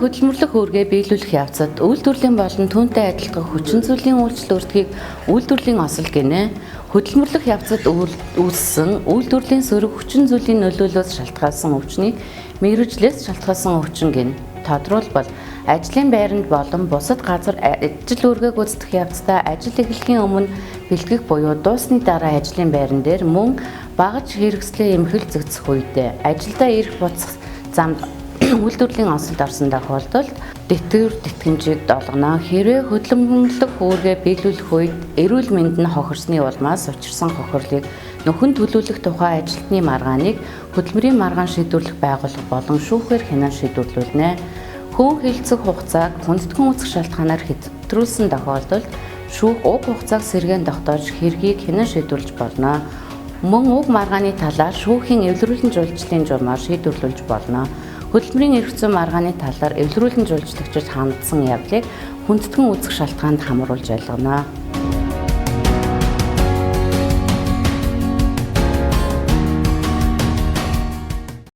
хөдөлмөрлөх үүргээ биелүүлэх явцад үйлдвэрлэлийн болон түүнтэй адилхан хүчин зүйлийн үйлчлэл өртгийг үйлдвэрлэлийн осол гинэ. Хөдөлмөрлөх явцад үүссэн үйлдвэрлэлийн сөрөг хүчин зүйлийн нөлөөллөөс шалтгаалсан өвчнийг мэргэжлээс шалтгаалсан өвчин гинэ. Тодорхойлбол ажлын байранд болон бусад газар ажил үүргээ гүйцэтгэх явцдаа ажил эхлэхийн өмнө бэлтгэх буюу дуусны дараа ажлын байран дээр мөн багаж хэрэгслээ эмхэл зэгцэх үедээ ажилдаа ирэх буцах замд үйлдвэрлэлийн осолд орсон тохиолдолд тэтгэмжийг олгоно. Хэрвээ хөдөлмөрлөх үүргээ биелүүлэх үед эрүүл мэнд нь хохирсны улмаас учирсан хохирлыг нөхөн төлөвлөх тухай ажилтны маргааныг хөдөлмөрийн маргаан шийдвэрлэх байгууллага болон шүүхээр хянан шийдвэрлүүлнэ. Хүн хилцэх хугацааг хүндэтгэн үүсэх шалтгаанаар хэтрүүлсэн тохиолдолд шүүх уг хугацааг сэргээн тогтоож хэргийг хянан шийдвэрлэж болно. Мөн уг маргааны талаар шүүхийн эвлэрүүлэн жуулчлалын журмаар шийдвэрлүүлж болно. Хөдөлмөрийн эрх зүйн маргааны талаар эвлэрүүлэн жуулчлагчид хандсан явдлыг хүндэтгэн үүсэх шалтгаанд хамруулж ялгана.